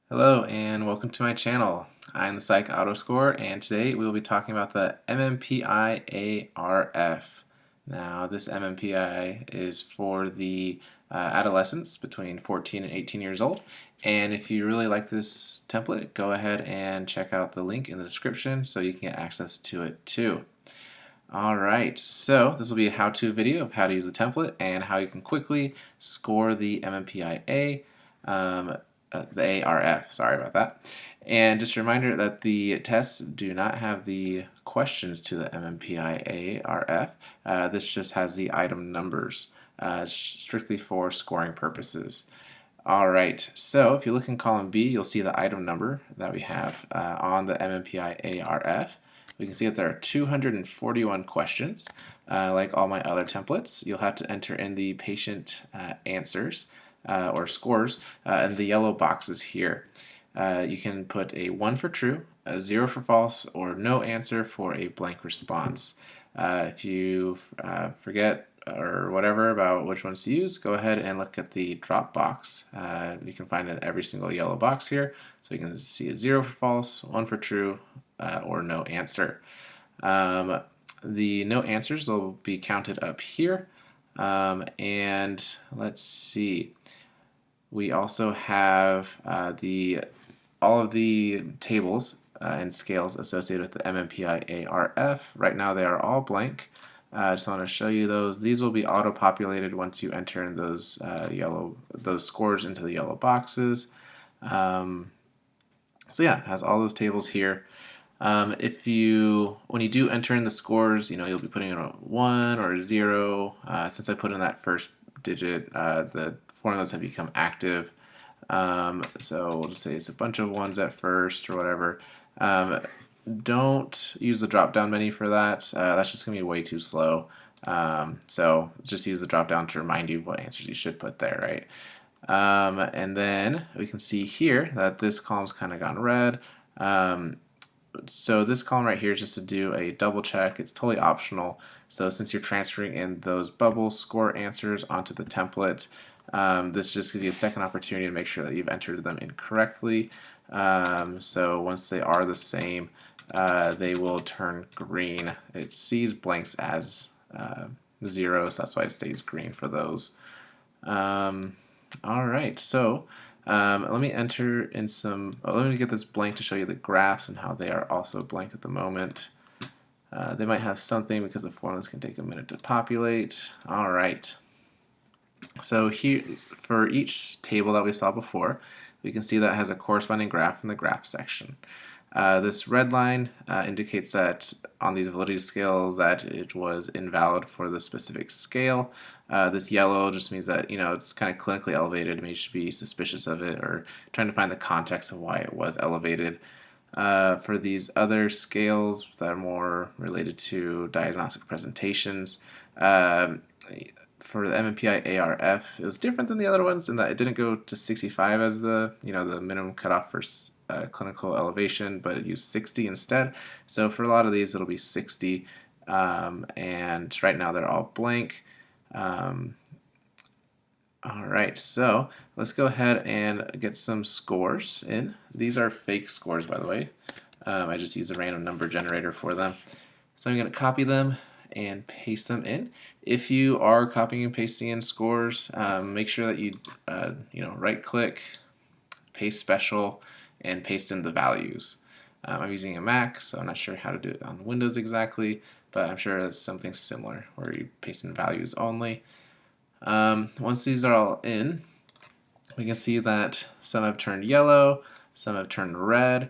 Hello and welcome to my channel. I'm the Psych AutoScore, and today we will be talking about the MMPI A RF. Now this MMPI is for the adolescents between 14 and 18 years old, and if you really like this template, go ahead and check out the link in the description so you can get access to it too. Alright, so this will be a how-to video of how to use the template and how you can quickly score the MMPI A, the ARF, sorry about that. And just a reminder that the tests do not have the questions to the MMPI ARF. This just has the item numbers, strictly for scoring purposes. Alright, so if you look in column B, you'll see the item number that we have on the MMPI ARF. We can see that there are 241 questions. Like all my other templates, you'll have to enter in the patient answers or scores in the yellow boxes here. You can put a 1 for true, a 0 for false, or no answer for a blank response. If you forget or whatever about which ones to use, go ahead and look at the drop box. You can find it in every single yellow box here. So you can see a 0 for false, 1 for true, or no answer. The no answers will be counted up here. And let's see. We also have all of the tables and scales associated with the MMPI ARF. Right now they are all blank. I just want to show you those. These will be auto-populated once you enter in those those scores into the yellow boxes. So yeah, it has all those tables here. When you do enter in the scores, you'll be putting in a 1 or a 0. Since I put in that first digit, the formulas have become active. So we'll just say it's a bunch of 1s at first or whatever. Don't use the drop-down menu for that. That's just going to be way too slow. So just use the drop-down to remind you what answers you should put there, right? And then we can see here that this column's kind of gone red. So this column right here is just to do a double check. It's totally optional. So since you're transferring in those bubble score answers onto the template, this just gives you a second opportunity to make sure that you've entered them incorrectly. So once they are the same, they will turn green. It sees blanks as 0, so that's why it stays green for those. Alright, so let me enter in let me get this blank to show you the graphs and how they are also blank at the moment. They might have something because the formulas can take a minute to populate. Alright, so here for each table that we saw before, we can see that it has a corresponding graph in the graph section. This red line indicates that on these validity scales that it was invalid for the specific scale. This yellow just means that it's kind of clinically elevated. Maybe you should be suspicious of it or trying to find the context of why it was elevated. For these other scales that are more related to diagnostic presentations, for the MMPI ARF, it was different than the other ones in that it didn't go to 65 as the the minimum cutoff for clinical elevation, but it used 60 instead. So for a lot of these, it'll be 60, and right now they're all blank. Alright, so let's go ahead and get some scores in. These are fake scores, by the way. I just use a random number generator for them. So I'm going to copy them and paste them in. If you are copying and pasting in scores, make sure that you right click, paste special, and paste in the values. I'm using a Mac, so I'm not sure how to do it on Windows exactly, but I'm sure it's something similar where you paste in values only. Once these are all in, we can see that some have turned yellow, some have turned red,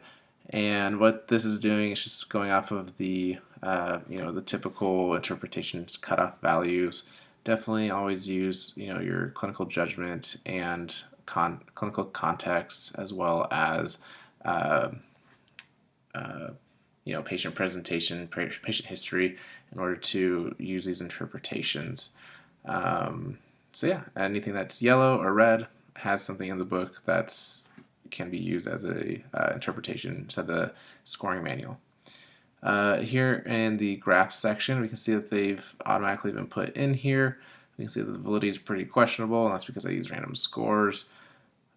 and what this is doing is just going off of the the typical interpretations cutoff values. Definitely always use your clinical judgment and clinical context, as well as patient presentation, patient history, in order to use these interpretations. So yeah, anything that's yellow or red has something in the book that's can be used as a interpretation instead of the scoring manual. Here in the graph section, we can see that they've automatically been put in here. We can see that the validity is pretty questionable, and that's because I use random scores.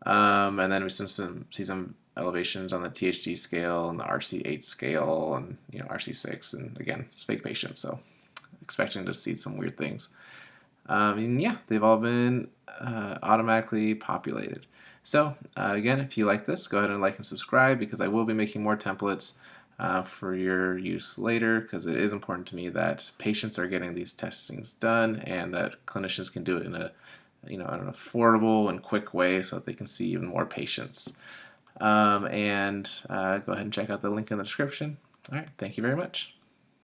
And then we see some elevations on the THD scale and the RC8 scale and RC6, and again, it's fake patients, so expecting to see some weird things. And yeah, they've all been automatically populated. So again, if you like this, go ahead and like and subscribe, because I will be making more templates for your use later, because it is important to me that patients are getting these testings done and that clinicians can do it in an affordable and quick way so that they can see even more patients. And go ahead and check out the link in the description. All right, thank you very much.